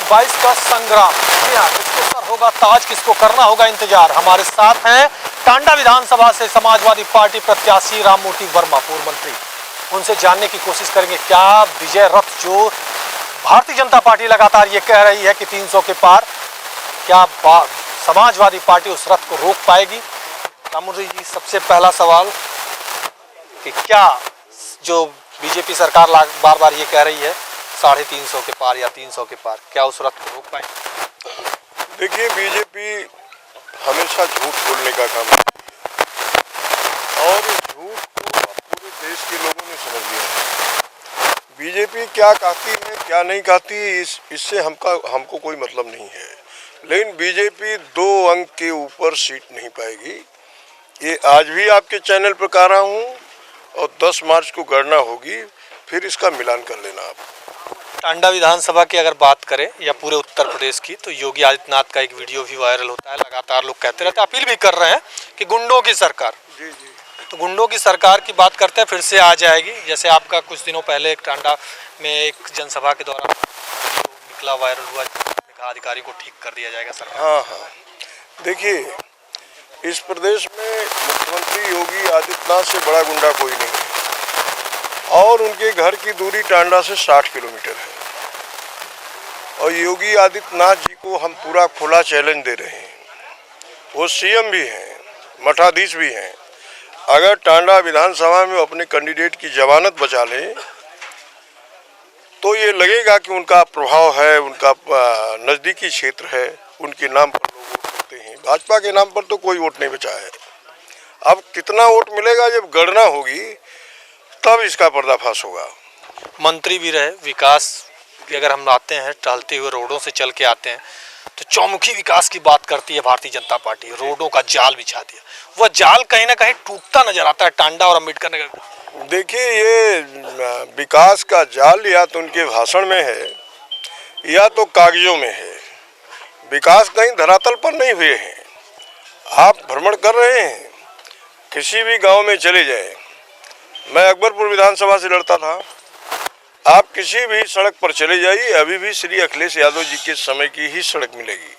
2022 का संग्राम। जी हाँ, किसके सर होगा ताज, किसको करना होगा इंतजार। हमारे साथ हैं टांडा विधानसभा से समाजवादी पार्टी प्रत्याशी राममूर्ति वर्मा, पूर्व मंत्री। उनसे जानने की कोशिश करेंगे क्या विजय रथ जो भारतीय जनता पार्टी लगातार ये कह रही है कि 300 के पार, क्या समाजवादी पार्टी उस रथ को रोक पाएगी। राममूर्ति जी, सबसे पहला सवाल कि क्या जो बीजेपी सरकार बार बार ये कह रही है 350 के पार या 300 के पार, क्या उस रथ को रोक पाएंगे? देखिए, बीजेपी हमेशा झूठ बोलने का काम करती है और इस झूठ को अब पूरे देश के लोगों ने समझ लिया है। बीजेपी क्या कहती है क्या नहीं कहती इससे हमको कोई मतलब नहीं है, लेकिन बीजेपी 2 अंक के ऊपर सीट नहीं पाएगी। ये आज भी आपके चैनल पर कह रहा हूँ और 10 मार्च को गणना होगी, फिर इसका मिलान कर लेना आप। टांडा विधानसभा की अगर बात करें या पूरे उत्तर प्रदेश की, तो योगी आदित्यनाथ का एक वीडियो भी वायरल होता है। लगातार लोग कहते रहते हैं, अपील भी कर रहे हैं कि गुंडों की सरकार। जी जी। तो गुंडों की सरकार की बात करते हैं, फिर से आ जाएगी। जैसे आपका कुछ दिनों पहले एक टांडा में एक जनसभा के दौरान निकला, वायरल हुआ, कहा अधिकारी को ठीक कर दिया जाएगा सरकार। हाँ, देखिए, इस प्रदेश में मुख्यमंत्री योगी आदित्यनाथ से बड़ा गुंडा कोई नहीं है और उनके घर की दूरी टांडा से 60 किलोमीटर है। और योगी आदित्यनाथ जी को हम पूरा खुला चैलेंज दे रहे हैं। वो सीएम भी हैं, मठाधीश भी हैं। अगर टांडा विधानसभा में अपने कैंडिडेट की जमानत बचा लें तो ये लगेगा कि उनका प्रभाव है, उनका नज़दीकी क्षेत्र है, उनके नाम पर लोग वोट करते हैं। भाजपा के नाम पर तो कोई वोट नहीं बचा है। अब कितना वोट मिलेगा जब गणना होगी तब इसका पर्दाफाश होगा। मंत्री भी रहे, विकास की अगर हम आते हैं, टहलते हुए रोडों से चल के आते हैं तो चौमुखी विकास की बात करती है भारतीय जनता पार्टी। रोडों का जाल बिछा दिया, वह जाल कहीं ना कहीं टूटता नजर आता है टांडा और अम्बेडकर नगर। देखिए, ये विकास का जाल या तो उनके भाषण में है या तो कागजों में है। विकास कहीं धरातल पर नहीं हुए हैं। आप भ्रमण कर रहे हैं, किसी भी गांव में चले जाए। मैं अकबरपुर विधानसभा से लड़ता था। आप किसी भी सड़क पर चले जाइए, अभी भी श्री अखिलेश यादव जी के समय की ही सड़क मिलेगी।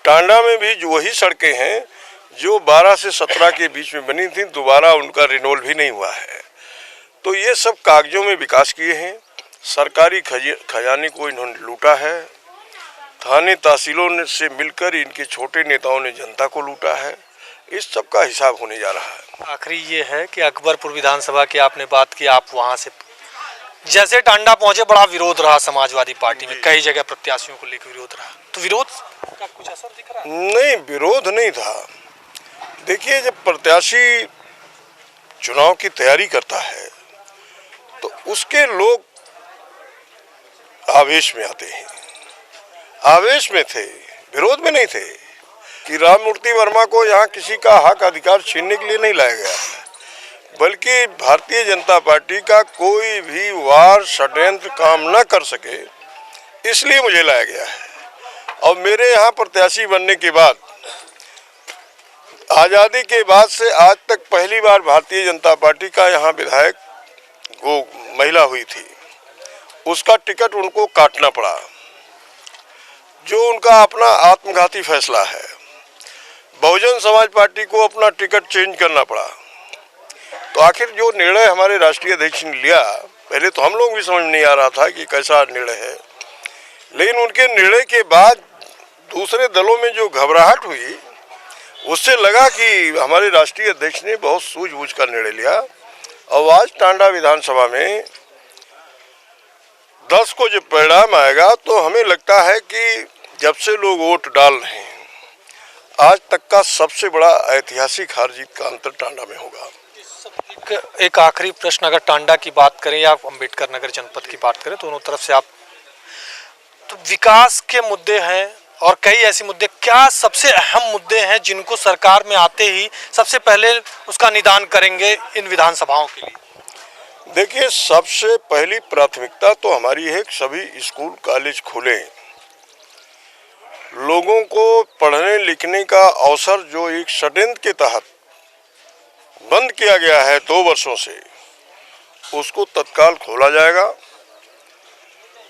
टांडा में भी जो वही सड़कें हैं जो 12 से 17 के बीच में बनी थी, दोबारा उनका रिनोवल भी नहीं हुआ है। तो ये सब कागजों में विकास किए हैं। सरकारी खजाने को इन्होंने लूटा है। थाने तहसीलों से मिलकर इनके छोटे नेताओं ने जनता को लूटा है। इस सब का हिसाब होने जा रहा है। आखिरी ये है कि अकबरपुर विधानसभा की आपने बात की, आप वहां से जैसे टांडा पहुंचे बड़ा विरोध रहा समाजवादी पार्टी में, कई जगह प्रत्याशियों को लेकर विरोध रहा। तो विरोध का कुछ असर दिख रहा है? नहीं, विरोध नहीं था। देखिए, जब प्रत्याशी चुनाव की तैयारी करता है तो उसके लोग आवेश में आते हैं। आवेश में थे, विरोध में नहीं थे। कि राममूर्ति वर्मा को यहाँ किसी का हक अधिकार छीनने के लिए नहीं लाया गया है, बल्कि भारतीय जनता पार्टी का कोई भी वार षड्यंत्र काम न कर सके इसलिए मुझे लाया गया है। और मेरे यहाँ प्रत्याशी बनने के बाद, आज़ादी के बाद से आज तक पहली बार भारतीय जनता पार्टी का यहाँ विधायक वो महिला हुई थी, उसका टिकट उनको काटना पड़ा, जो उनका अपना आत्मघाती फैसला है। बहुजन समाज पार्टी को अपना टिकट चेंज करना पड़ा। तो आखिर जो निर्णय हमारे राष्ट्रीय अध्यक्ष ने लिया, पहले तो हम लोग भी समझ नहीं आ रहा था कि कैसा निर्णय है, लेकिन उनके निर्णय के बाद दूसरे दलों में जो घबराहट हुई, उससे लगा कि हमारे राष्ट्रीय अध्यक्ष ने बहुत सूझबूझ कर निर्णय लिया। और आज टांडा विधानसभा में 10 को जब परिणाम आएगा तो हमें लगता है कि जब से लोग वोट डाल रहे हैं, आज तक का सबसे बड़ा ऐतिहासिक हार जीत का अंतर टांडा में होगा। एक आखिरी प्रश्न, अगर टांडा की बात करें या अम्बेडकर नगर जनपद की बात करें, दोनों तरफ से आप, तो विकास के मुद्दे हैं और कई ऐसे मुद्दे, क्या सबसे अहम मुद्दे हैं जिनको सरकार में आते ही सबसे पहले उसका निदान करेंगे इन विधानसभाओं के लिए? देखिए, सबसे पहली प्राथमिकता तो हमारी है कि सभी स्कूल कॉलेज खुलें। लोगों को पढ़ने लिखने का अवसर जो एक षड्यंत्र के तहत बंद किया गया है 2 वर्षों से, उसको तत्काल खोला जाएगा।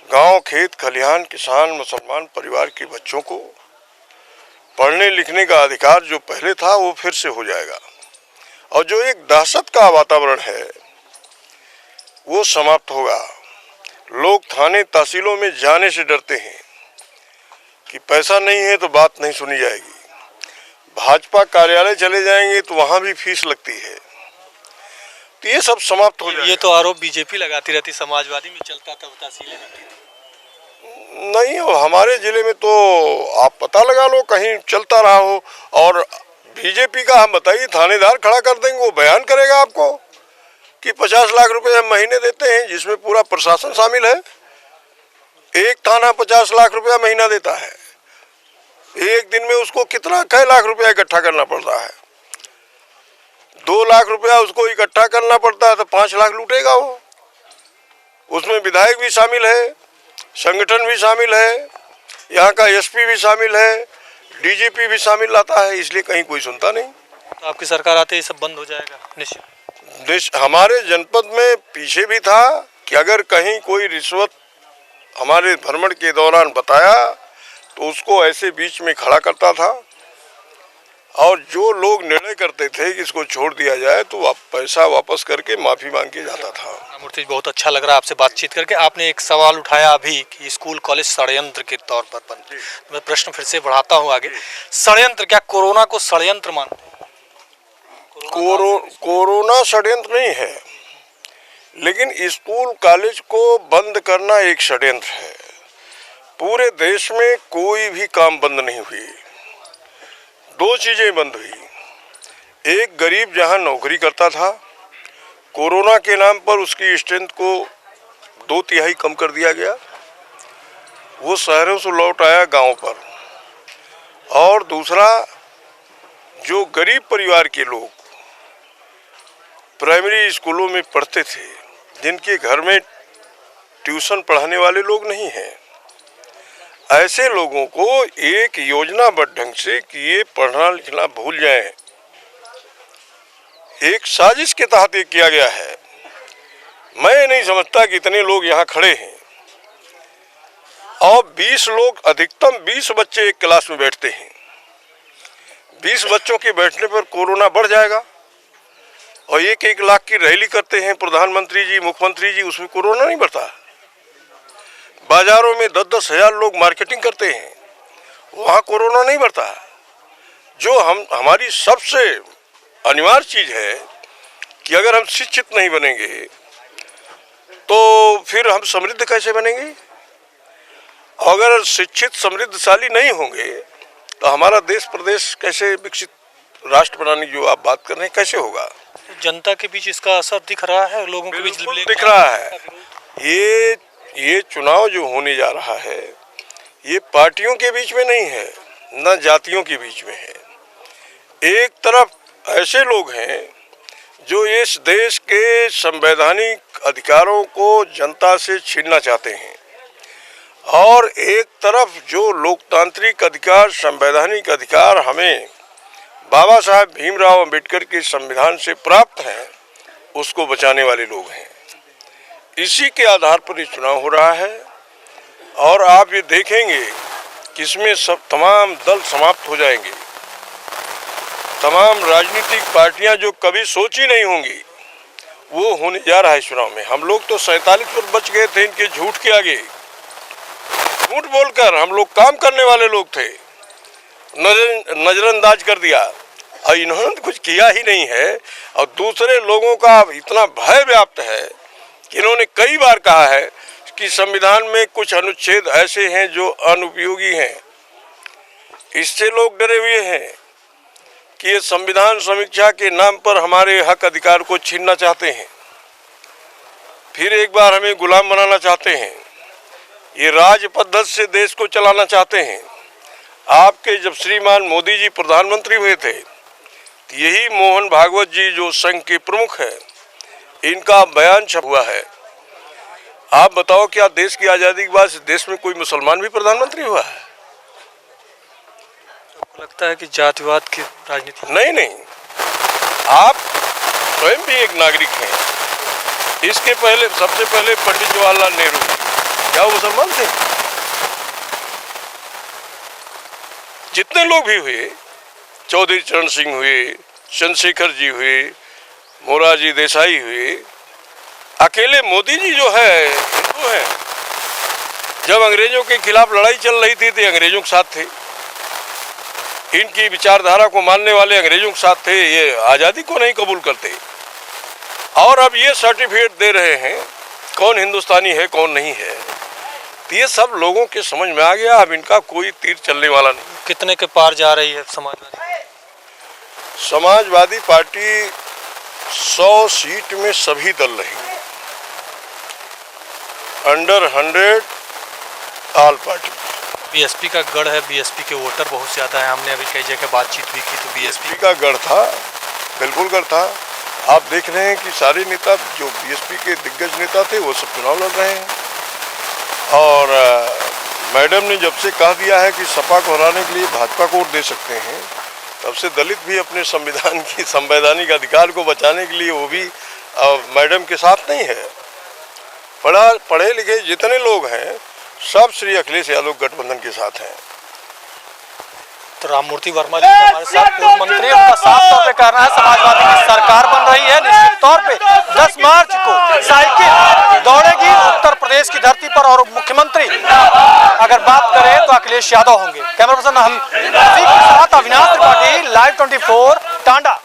गांव, खेत, खलिहान, किसान, मुसलमान परिवार के बच्चों को पढ़ने लिखने का अधिकार जो पहले था वो फिर से हो जाएगा। और जो एक दहशत का वातावरण है वो समाप्त होगा। लोग थाने तहसीलों में जाने से डरते हैं कि पैसा नहीं है तो बात नहीं सुनी जाएगी। भाजपा कार्यालय चले जाएंगे तो वहां भी फीस लगती है। तो ये सब समाप्त हो जाएगा। ये तो आरोप बीजेपी लगाती रहती, समाजवादी में चलता था, तहसीलें नहीं, हमारे जिले में तो आप पता लगा लो कहीं चलता रहा हो। और बीजेपी का हम बताइए, थानेदार खड़ा कर देंगे, वो बयान करेगा आपको कि 50 लाख रुपए महीने देते हैं, जिसमें पूरा प्रशासन शामिल है। एक थाना 50 लाख रुपया महीना देता है। एक दिन में उसको कितना कई लाख रुपया इकट्ठा करना पड़ता है। 2 लाख रुपया उसको इकट्ठा करना पड़ता है तो 5 लाख लूटेगा वो। उसमें विधायक भी शामिल है, संगठन भी शामिल है, यहाँ का एसपी भी शामिल है, डीजीपी भी शामिल आता है, इसलिए कहीं कोई सुनता नहीं। तो आपकी सरकार आते ही सब बंद हो जाएगा निश्चित। हमारे जनपद में पीछे भी था कि अगर कहीं कोई रिश्वत हमारे भ्रमण के दौरान बताया तो उसको ऐसे बीच में खड़ा करता था। और जो लोग निर्णय करते थे कि इसको छोड़ दिया जाए तो पैसा वापस करके माफी मांग के जाता था। राममूर्ति, बहुत अच्छा लग रहा है आपसे बातचीत करके। आपने एक सवाल उठाया अभी कि स्कूल कॉलेज षड्यंत्र के तौर पर बंद। मैं प्रश्न फिर से बढ़ाता हूँ आगे। षड्यंत्र, क्या कोरोना को षड्यंत्र मानते हैं? कोरोना षड्यंत्र नहीं है, लेकिन स्कूल कॉलेज को बंद करना एक षड्यंत्र है। पूरे देश में कोई भी काम बंद नहीं हुई। 2 चीजें बंद हुई। एक, गरीब जहां नौकरी करता था, कोरोना के नाम पर उसकी स्ट्रेंथ को 2/3 कम कर दिया गया। वो शहरों से लौट आया गांव पर। और दूसरा, जो गरीब परिवार के लोग प्राइमरी स्कूलों में पढ़ते थे, जिनके घर में ट्यूशन पढ़ाने वाले लोग नहीं हैं, ऐसे लोगों को एक योजनाबद्ध ढंग से कि ये पढ़ना लिखना भूल जाएं, एक साजिश के तहत ये किया गया है। मैं नहीं समझता कि इतने लोग यहाँ खड़े हैं और 20 लोग, अधिकतम 20 बच्चे एक क्लास में बैठते हैं। 20 बच्चों के बैठने पर कोरोना बढ़ जाएगा। और 1-1 लाख की रैली करते हैं प्रधानमंत्री जी, मुख्यमंत्री जी, उसमें कोरोना नहीं बढ़ता। बाजारों में 10-10 हजार लोग मार्केटिंग करते हैं, वहाँ कोरोना नहीं बढ़ता। जो हमारी सबसे अनिवार्य चीज है कि अगर हम शिक्षित नहीं बनेंगे तो फिर हम समृद्ध कैसे बनेंगे? अगर शिक्षित समृद्धशाली नहीं होंगे तो हमारा देश प्रदेश कैसे विकसित राष्ट्र बनाने की जो आप बात कर रहे हैं कैसे होगा? जनता के बीच इसका असर दिख रहा है, लोगों के बीच दिख रहा है। ये चुनाव जो होने जा रहा है ये पार्टियों के बीच में नहीं है, न जातियों के बीच में है। एक तरफ ऐसे लोग हैं जो इस देश के संवैधानिक अधिकारों को जनता से छीनना चाहते हैं, और एक तरफ जो लोकतांत्रिक अधिकार, संवैधानिक अधिकार हमें बाबा साहब भीमराव अंबेडकर के संविधान से प्राप्त हैं, उसको बचाने वाले लोग हैं। इसी के आधार पर ये चुनाव हो रहा है। और आप ये देखेंगे कि इसमें सब तमाम दल समाप्त हो जाएंगे। तमाम राजनीतिक पार्टियां जो कभी सोची नहीं होंगी वो होने जा रहा है चुनाव में। हम लोग तो 47 पर बच गए थे इनके झूठ के आगे। झूठ बोलकर हम लोग काम करने वाले लोग थे, नजरअंदाज कर दिया और इन्होंने कुछ किया ही नहीं है। और दूसरे लोगों का इतना भय व्याप्त है कि इन्होंने कई बार कहा है कि संविधान में कुछ अनुच्छेद ऐसे हैं जो अनुपयोगी हैं। इससे लोग डरे हुए हैं कि ये संविधान समीक्षा के नाम पर हमारे हक अधिकार को छीनना चाहते हैं, फिर एक बार हमें गुलाम बनाना चाहते हैं, ये राज पद्धति से देश को चलाना चाहते हैं। आपके जब श्रीमान मोदी जी प्रधानमंत्री हुए थे तो यही मोहन भागवत जी जो संघ के प्रमुख हैं, इनका बयान छप हुआ है। आप बताओ क्या देश की आज़ादी के बाद देश में कोई मुसलमान भी प्रधानमंत्री हुआ है? आपको लगता है कि जातिवाद की राजनीति? नहीं, आप स्वयं भी एक नागरिक हैं। इसके पहले, सबसे पहले पंडित जवाहरलाल नेहरू क्या वो मुसलमान थे? जितने लोग भी हुए, चौधरी चरण सिंह हुए, चंद्रशेखर जी हुए, मोरारजी देसाई हुए, अकेले मोदी जी जो है हिंदू हैं। जब अंग्रेजों के खिलाफ लड़ाई चल रही थी तो अंग्रेजों के साथ थे, इनकी विचारधारा को मानने वाले अंग्रेजों के साथ थे, ये आज़ादी को नहीं कबूल करते। और अब ये सर्टिफिकेट दे रहे हैं कौन हिंदुस्तानी है कौन नहीं है। तो ये सब लोगों के समझ में आ गया, अब इनका कोई तीर चलने वाला नहीं। कितने के पार जा रही है समाजवादी? समाजवादी पार्टी 100 सीट में सभी दल रहेंगे, अंडर 100 ऑल पार्टी। बीएसपी का गढ़ है, बीएसपी के वोटर बहुत ज्यादा है, हमने अभी कई जगह बातचीत भी की तो बीएसपी का गढ़ था, बिल्कुल गढ़ था। आप देख रहे हैं कि सारे नेता जो बीएसपी के दिग्गज नेता थे वो सब चुनाव लड़ रहे हैं। और मैडम ने जब से कह दिया है कि सपा को हराने के लिए भाजपा को वोट दे सकते हैं, तब से दलित भी अपने संविधान की संवैधानिक अधिकार को बचाने के लिए वो भी मैडम के साथ नहीं है। पढ़े लिखे जितने लोग हैं सब श्री अखिलेश यादव गठबंधन के साथ हैं। तो राममूर्ति वर्मा जी हमारे साथ पूर्व मंत्री, उनका साफ तौर पे कहना है समाजवादी की सरकार बन रही है। निश्चित तौर पे 10 मार्च को साइकिल दौड़ेगी उत्तर प्रदेश की धरती पर और मुख्यमंत्री अगर बात करें तो अखिलेश यादव होंगे। कैमरा पर्सन हम के साथ अविनाश त्रिपाठी, लाइव 24 टांडा।